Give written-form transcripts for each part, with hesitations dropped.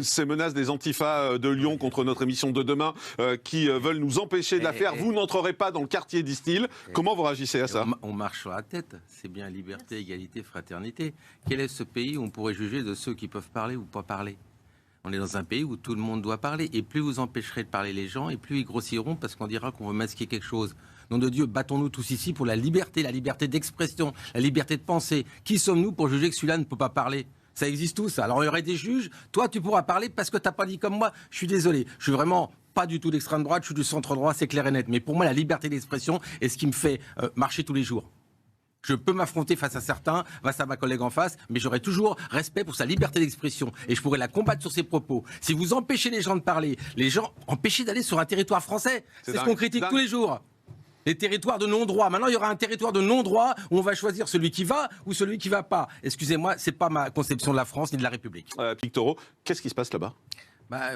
Ces menaces des antifas de Lyon contre notre émission de demain qui veulent nous empêcher de la faire. Vous n'entrerez pas dans le quartier d'Istil. Comment vous réagissez à ça? On marche sur la tête. C'est bien liberté, égalité, fraternité. Quel est ce pays où on pourrait juger de ceux qui peuvent parler ou pas parler? On est dans un pays où tout le monde doit parler. Et plus vous empêcherez de parler les gens, et plus ils grossiront parce qu'on dira qu'on veut masquer quelque chose. Nom de Dieu, battons-nous tous ici pour la liberté d'expression, la liberté de penser. Qui sommes-nous pour juger que celui-là ne peut pas parler? Ça existe tout, ça. Alors il y aurait des juges. Toi, tu pourras parler parce que tu n'as pas dit comme moi. Je suis désolé. Je suis vraiment pas du tout d'extrême droite. Je suis du centre droit, c'est clair et net. Mais pour moi, la liberté d'expression est ce qui me fait marcher tous les jours. Je peux m'affronter face à certains, face à ma collègue en face, mais j'aurai toujours respect pour sa liberté d'expression. Et je pourrai la combattre sur ses propos. Si vous empêchez les gens de parler, les gens empêchez d'aller sur un territoire français. C'est ce qu'on critique tous les jours. Les territoires de non-droit. Maintenant, il y aura un territoire de non-droit où on va choisir celui qui va ou celui qui ne va pas. Excusez-moi, ce n'est pas ma conception de la France ni de la République. Pictoro, qu'est-ce qui se passe là-bas?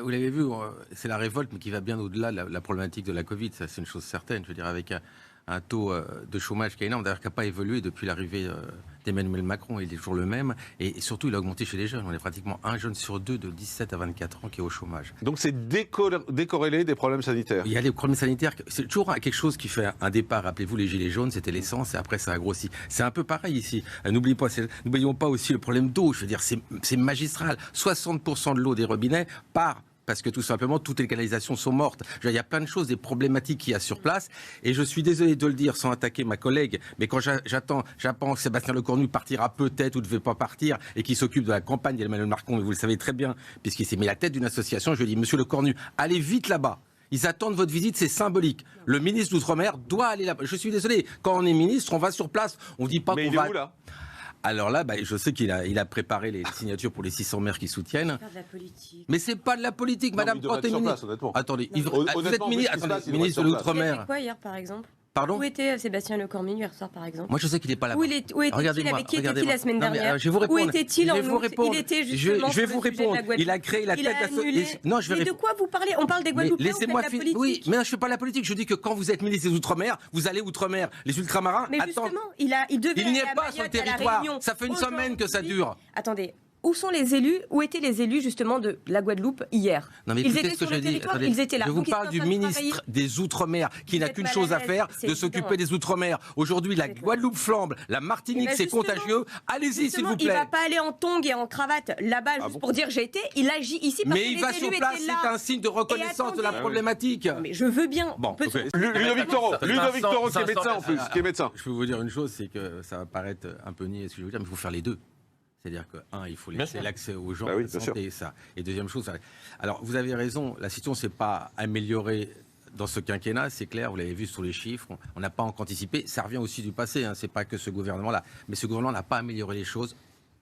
Vous l'avez vu, c'est la révolte, mais qui va bien au-delà de la problématique de la Covid. Ça, c'est une chose certaine. Je veux dire, avec un taux de chômage qui est énorme, d'ailleurs qui n'a pas évolué depuis l'arrivée d'Emmanuel Macron, il est toujours le même, et surtout il a augmenté chez les jeunes. On est pratiquement un jeune sur deux de 17 à 24 ans qui est au chômage. Donc c'est décorrélé des problèmes sanitaires? Il y a les problèmes sanitaires, c'est toujours quelque chose qui fait un départ. Rappelez-vous, les gilets jaunes, c'était l'essence, et après ça a grossi. C'est un peu pareil ici. N'oublions pas aussi le problème d'eau, je veux dire, c'est magistral. 60% de l'eau des robinets part parce que tout simplement, toutes les canalisations sont mortes. Il y a plein de choses, des problématiques qu'il y a sur place. Et je suis désolé de le dire sans attaquer ma collègue, mais quand j'apprends que Sébastien Lecornu partira peut-être ou ne devait pas partir et qu'il s'occupe de la campagne d'Emmanuel Macron, et vous le savez très bien, puisqu'il s'est mis la tête d'une association, je lui dis, monsieur Lecornu, allez vite là-bas. Ils attendent votre visite, c'est symbolique. Le ministre d'Outre-mer doit aller là-bas. Je suis désolé, quand on est ministre, on va sur place. On ne dit pas qu'on va... Mais il est où là ? Alors là, je sais qu'il a préparé les signatures pour les 600 maires qui soutiennent. C'est pas de la politique. Mais c'est pas de la politique, madame. Quand t'es ministre... Attendez, vous êtes ministre de l'Outre-mer. Il a fait quoi hier, par exemple? Pardon? Où était Sébastien Lecornu hier soir, par exemple? Moi, je sais qu'il n'est pas là. Où était-il? Avec qui était-il la semaine dernière? Je vais vous répondre. Où était-il en août? Il était justement je vais vous répondre. Il a créé la tête d'association. Non, je vais répondre. Mais de quoi vous parlez? On parle des Guadeloupéens, laissez-moi finir. Oui, mais non, je ne fais pas la politique. Je dis que quand vous êtes ministre des Outre-mer, vous allez Outre-mer. Les Ultramarins. Mais justement, il devait il n'y est pas sur le territoire. Ça fait une semaine que ça dure. Attendez. Où sont les élus? Où étaient les élus justement de la Guadeloupe hier? Non, mais ils étaient sur le territoire, ils étaient là. Je vous parle du ministre des Outre-mer qui n'a qu'une chose à faire, de s'occuper des Outre-mer. Aujourd'hui, la Guadeloupe flambe, la Martinique c'est contagieux. Allez-y s'il vous plaît. Il ne va pas aller en tongs et en cravate là-bas juste pour dire j'ai été. Il agit ici parce que les élus étaient là. Mais il va sur place, c'est un signe de reconnaissance de la problématique. Mais je veux bien. Bon, Ludovic Toro qui est médecin en plus, qui est médecin. Je peux vous dire une chose, c'est que ça va paraître un peu niais ce que je veux dire, mais il faut faire les deux. C'est-à-dire que, il faut laisser l'accès aux gens, la santé, ça. Et deuxième chose, alors vous avez raison, la situation ne s'est pas améliorée dans ce quinquennat, c'est clair, vous l'avez vu sur les chiffres, on n'a pas encore anticipé, ça revient aussi du passé, c'est pas que ce gouvernement-là, mais ce gouvernement n'a pas amélioré les choses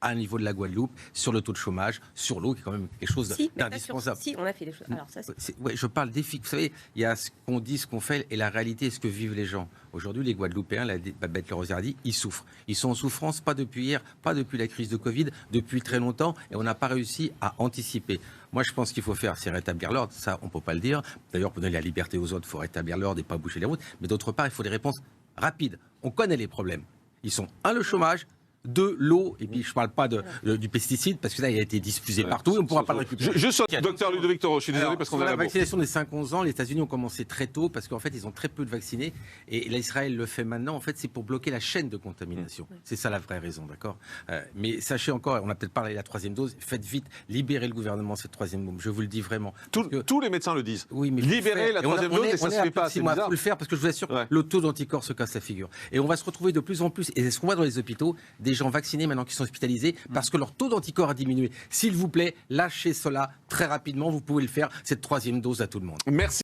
à un niveau de la Guadeloupe, sur le taux de chômage, sur l'eau, qui est quand même quelque chose d'indispensable. Si, on a fait des choses. Alors, ça, ouais, je parle des Vous savez, il y a ce qu'on dit, ce qu'on fait, et la réalité, ce que vivent les gens. Aujourd'hui, les Guadeloupéens, la Babette Le a dit, ils souffrent. Ils sont en souffrance, pas depuis hier, pas depuis la crise de Covid, depuis très longtemps, et on n'a pas réussi à anticiper. Moi, je pense qu'il faut faire, c'est rétablir l'ordre. Ça, on ne peut pas le dire. D'ailleurs, pour donner la liberté aux autres, il faut rétablir l'ordre et pas boucher les routes. Mais d'autre part, il faut des réponses rapides. On connaît les problèmes. Ils sont, le chômage, 2, l'eau, et puis je ne parle pas du pesticide, parce que là, il a été diffusé partout, et on ne pourra pas le récupérer. Docteur Ludovic Toro, je suis désolé parce qu'on a la vaccination des 5-11 ans, les États-Unis ont commencé très tôt, parce qu'en fait, ils ont très peu de vaccinés, et l'Israël le fait maintenant, en fait, c'est pour bloquer la chaîne de contamination. C'est ça la vraie raison, d'accord? Mais sachez encore, on a peut-être parlé de la 3e dose, faites vite, libérez le gouvernement cette 3e dose, je vous le dis vraiment. Tous les médecins le disent. Oui, mais libérer la 3e dose, et ça ne se fait pas, c'est bizarre. Il faut le faire, parce que je vous assure, le taux d'anticorps se casse la figure. Et on va se retrouver de plus en plus, et c'est ce qu'on voit dans les hôpitaux, des gens vaccinés maintenant qui sont hospitalisés parce que leur taux d'anticorps a diminué. S'il vous plaît, lâchez cela très rapidement. Vous pouvez le faire, cette 3e dose à tout le monde. Merci.